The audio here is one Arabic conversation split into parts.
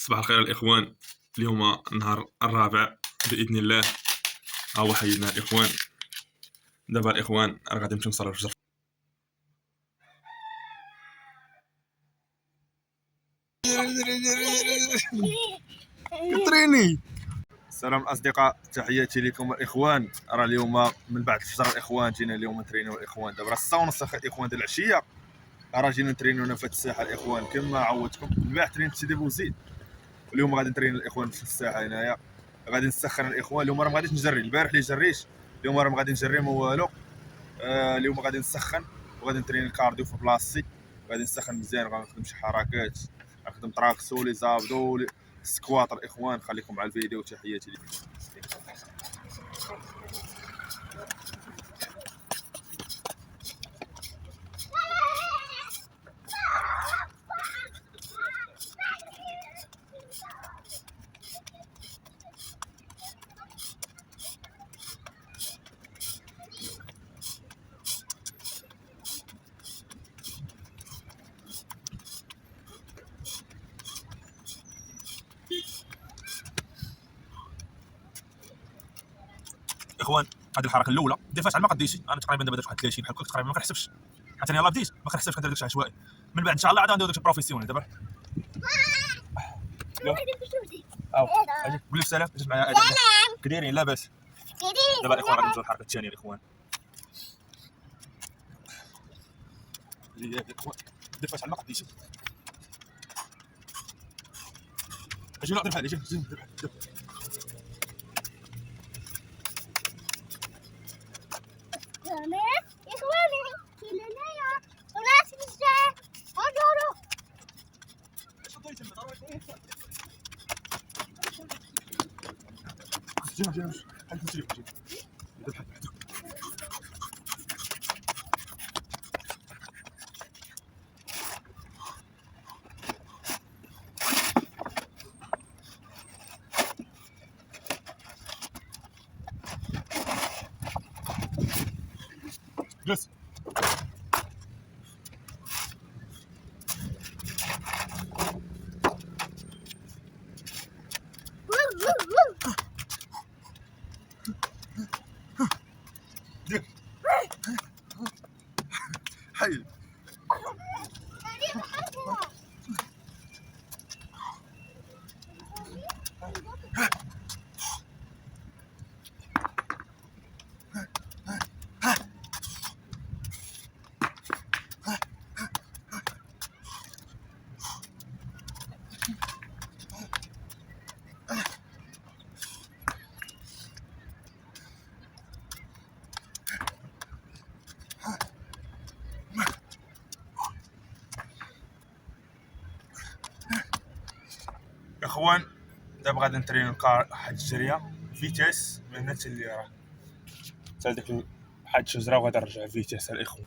صباح الخير الإخوان. اليوم النهار الرابع بإذن الله. ها هو حيدنا الإخوان. دابا الإخوان راه غادي نمشيو نصليو الفجر. كتريني. السلام الاصدقاء، تحياتي لكم الاخوان. راه اليوم من بعد الفجر الاخوان جينا اليوم نترينيو الاخوان. دابا راه 6:30 الاخوان ديال العشيه، راه جينا نترينيو هنا في هاد الساحه الاخوان. كما عودتكم البارح ترينت سيدي بوزيد، اليوم غادي نترين الاخوان في الساحه هنايا. غادي نسخن الاخوان. اليوم راه ما غاديش نجري، البارح اللي جريت، اليوم راه ما غادي نجري ما والو. اليوم غادي نسخن وغادي نترين الكارديو في بلاصتي. غادي نسخن مزيان، غنخدم شي حركات، غنخدم تراكسو لي زابدو لي سكوات الاخوان. خليكم مع الفيديو، تحياتي لكم. اخوان، هذه الحركه الاولى ديفاش على ما قديتي. انا تقريبا دابا درت واحد 30 بحال هكا تقريبا، ما كنحسبش حتى انا يلاه بديت ما كنحسبش كندير داكشي عشوائي. من بعد ان شاء الله عاد غندير داكشي بروفيسيونيل. دابا اجي قول لي سلام. جيت معايا كديرين لاباس. دابا الاخوان غادي نمشيو للحركه الثانيه الاخوان. الاخوان ديفاش على ما قديتي. اجي نعطي بحال اجي ندير بحال جينا بحال كنتي بحال جلس. حي اخوان. دابا غادي نترينو واحد الجريه فيتاس من هنا حتى اللي راه حتى ديك واحد الشجره، وغادي نرجع فيتاس الاخوان.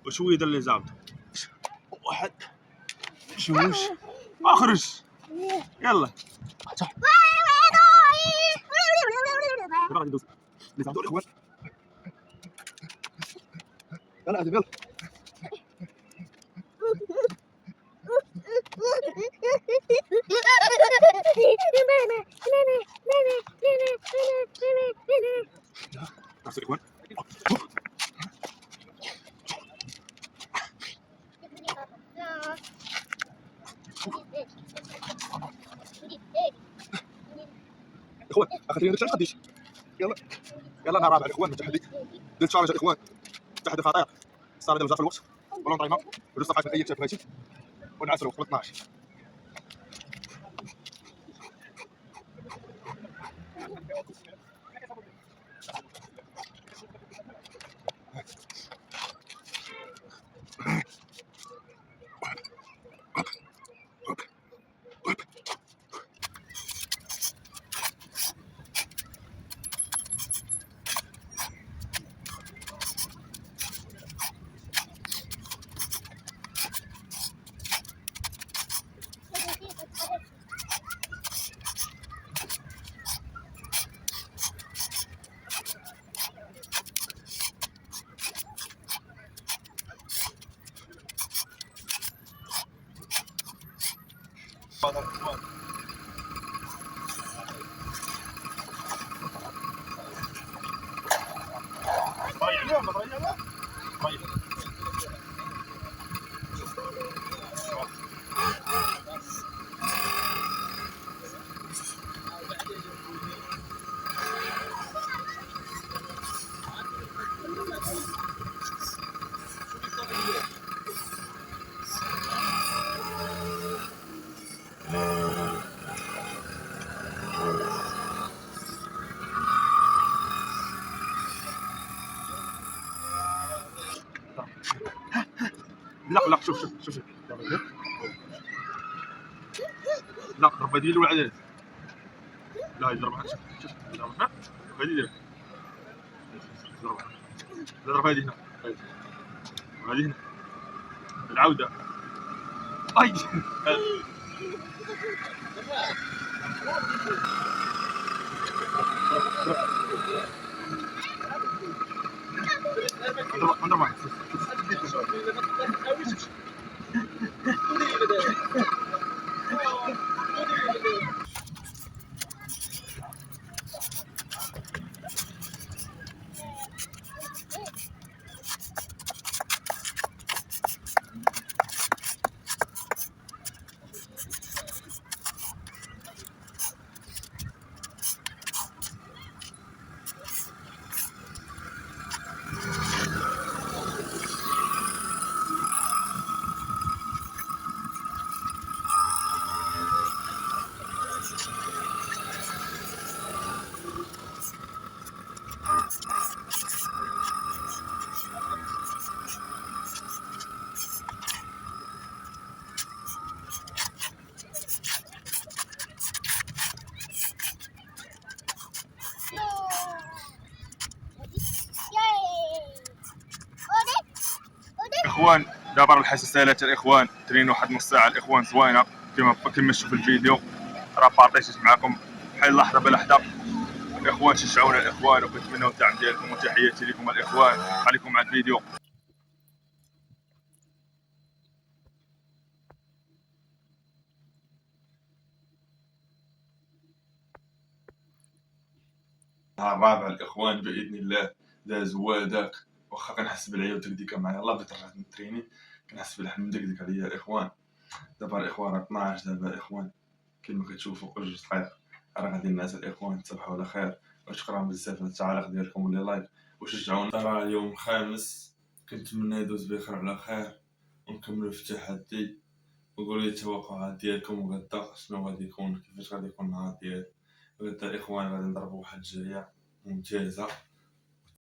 وشويه ديال لي زابط، واحد جوج اخرج يلا. دابا غادي ندوز لي زابط الاخوان. يلا ادم يلا. نفس الاخوان. اخوان اخذت لي قديش. يلا يلا انا رابع الاخوان من التحدي ديال تشارج الاخوان. التحدي خطير صار هذا مزال في الوقت ولون طايمه وجوج صفحات من اي كتاب بغيتي ونعسلو قبل 12. لا شوف لا ضرب هذه الاولى عدد. لا يضربها شوف يضربها هذه دير ضربها. لا ضرب هذه هنا هذه هنا العودة. اي اخوان دابا الحساسات الاخوان ترين واحد نص ساعه الاخوان زوينه كما شفتوا في الفيديو. راه بارطيجيت معكم بحال لحظه بلحظه. الاخوان شجعونا الاخوان وكنتمنوا الدعم ديالكم وتحياتي لكم الاخوان. خليكم مع الفيديو. الرابع الاخوان باذن الله داز هذاك واخا كنحس بالعيا ودكديكه معايا الله بغيت رجعت نتريني كنحس بالحم مدكدك عليا الاخوان. دابا الاخوان 12 دابا الاخوان كما كتشوفوا جوج دقائق راه غادي نعس الاخوان. تصبحوا على خير وشكرا بزاف على التعاليق ديالكم واللي لايك وشجعونا. راه اليوم الخامس كنتمنى يدوز بخير على خير ونكملوا في التحدي. وقولوا لي التوقعات ديالكم وغدا شنو غادي يكون كيفاش غادي يكون النهار ديالي. غدا الاخوان غادي نضربوا واحد الجريه ممتازه